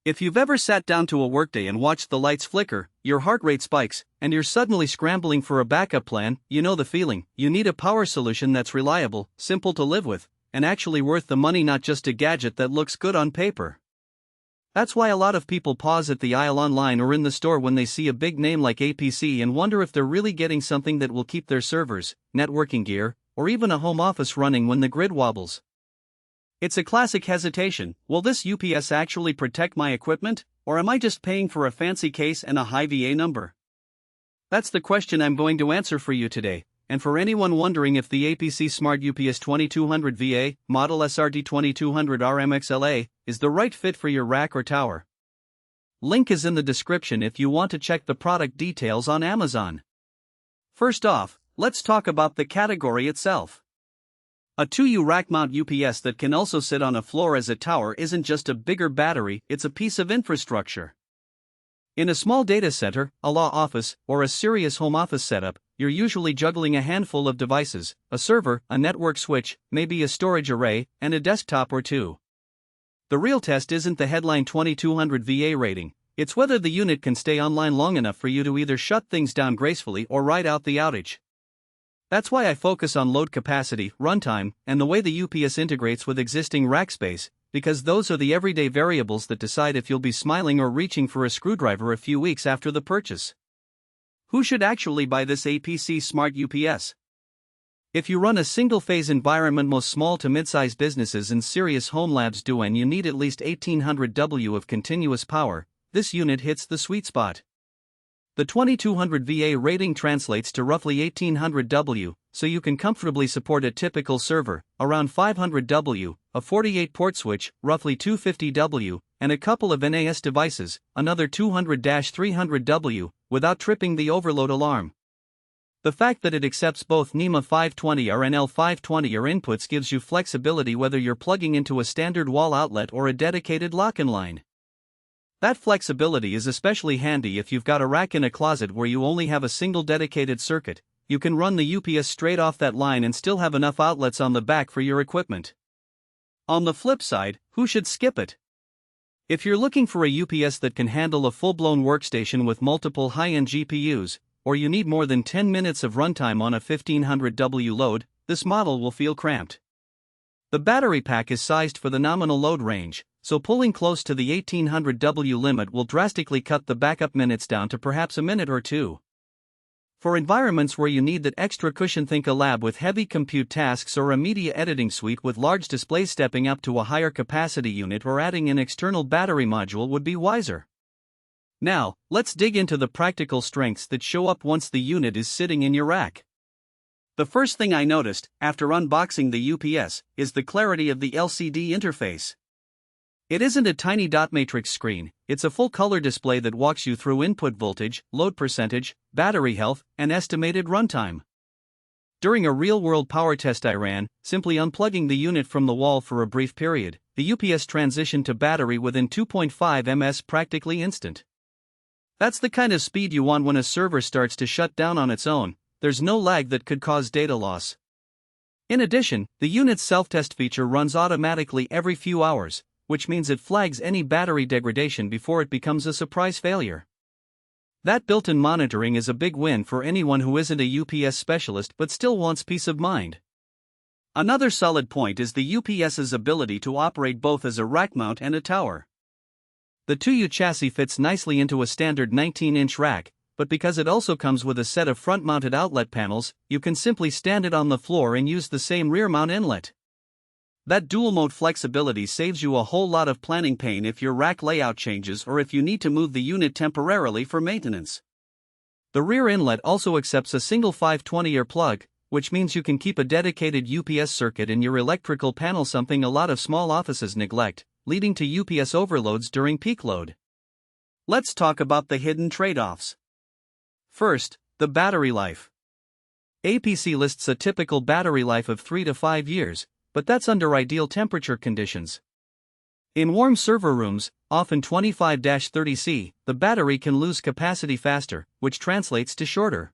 If you've ever sat down to a workday and watched the lights flicker, your heart rate spikes, and you're suddenly scrambling for a backup plan, you know the feeling. You need a power solution that's reliable, simple to live with, and actually worth the money, not just a gadget that looks good on paper. That's why a lot of people pause at the aisle online or in the store when they see a big name like APC and wonder if they're really getting something that will keep their servers, networking gear, or even a home office running when the grid wobbles. It's a classic hesitation. Will this UPS actually protect my equipment, or am I just paying for a fancy case and a high VA number? That's the question I'm going to answer for you today, and for anyone wondering if the APC Smart UPS 2200 VA, model SRT 2200 RMXLA, is the right fit for your rack or tower. Link is in the description if you want to check the product details on Amazon. First off, let's talk about the category itself. A 2U rack mount UPS that can also sit on a floor as a tower isn't just a bigger battery, it's a piece of infrastructure. In a small data center, a law office, or a serious home office setup, you're usually juggling a handful of devices: a server, a network switch, maybe a storage array, and a desktop or two. The real test isn't the headline 2200 VA rating, it's whether the unit can stay online long enough for you to either shut things down gracefully or ride out the outage. That's why I focus on load capacity, runtime, and the way the UPS integrates with existing rack space, because those are the everyday variables that decide if you'll be smiling or reaching for a screwdriver a few weeks after the purchase. Who should actually buy this APC Smart UPS? If you run a single-phase environment, most small to mid-sized businesses and serious home labs do, and you need at least 1800 W of continuous power, this unit hits the sweet spot. The 2200 VA rating translates to roughly 1800 W, so you can comfortably support a typical server, around 500 W, a 48-port switch, roughly 250 W, and a couple of NAS devices, another 200-300 W, without tripping the overload alarm. The fact that it accepts both NEMA 520 or NL 520 or inputs gives you flexibility whether you're plugging into a standard wall outlet or a dedicated lock-in line. That flexibility is especially handy if you've got a rack in a closet where you only have a single dedicated circuit. You can run the UPS straight off that line and still have enough outlets on the back for your equipment. On the flip side, who should skip it? If you're looking for a UPS that can handle a full-blown workstation with multiple high-end GPUs, or you need more than 10 minutes of runtime on a 1500 W load, this model will feel cramped. The battery pack is sized for the nominal load range, so pulling close to the 1800 W limit will drastically cut the backup minutes down to perhaps a minute or two. For environments where you need that extra cushion, think a lab with heavy compute tasks or a media editing suite with large displays. Stepping up to a higher capacity unit or adding an external battery module would be wiser. Now, let's dig into the practical strengths that show up once the unit is sitting in your rack. The first thing I noticed, after unboxing the UPS, is the clarity of the LCD interface. It isn't a tiny dot matrix screen, it's a full-color display that walks you through input voltage, load percentage, battery health, and estimated runtime. During a real-world power test I ran, simply unplugging the unit from the wall for a brief period, the UPS transitioned to battery within 2.5 ms, practically instant. That's the kind of speed you want when a server starts to shut down on its own. There's no lag that could cause data loss. In addition, the unit's self-test feature runs automatically every few hours, which means it flags any battery degradation before it becomes a surprise failure. That built-in monitoring is a big win for anyone who isn't a UPS specialist but still wants peace of mind. Another solid point is the UPS's ability to operate both as a rack mount and a tower. The 2U chassis fits nicely into a standard 19-inch rack, but because it also comes with a set of front-mounted outlet panels, you can simply stand it on the floor and use the same rear mount inlet. That dual-mode flexibility saves you a whole lot of planning pain if your rack layout changes or if you need to move the unit temporarily for maintenance. The rear inlet also accepts a single 520R plug, which means you can keep a dedicated UPS circuit in your electrical panel, something a lot of small offices neglect, leading to UPS overloads during peak load. Let's talk about the hidden trade-offs. First, the battery life. APC lists a typical battery life of 3 to 5 years, but that's under ideal temperature conditions. In warm server rooms, often 25-30°C, the battery can lose capacity faster, which translates to shorter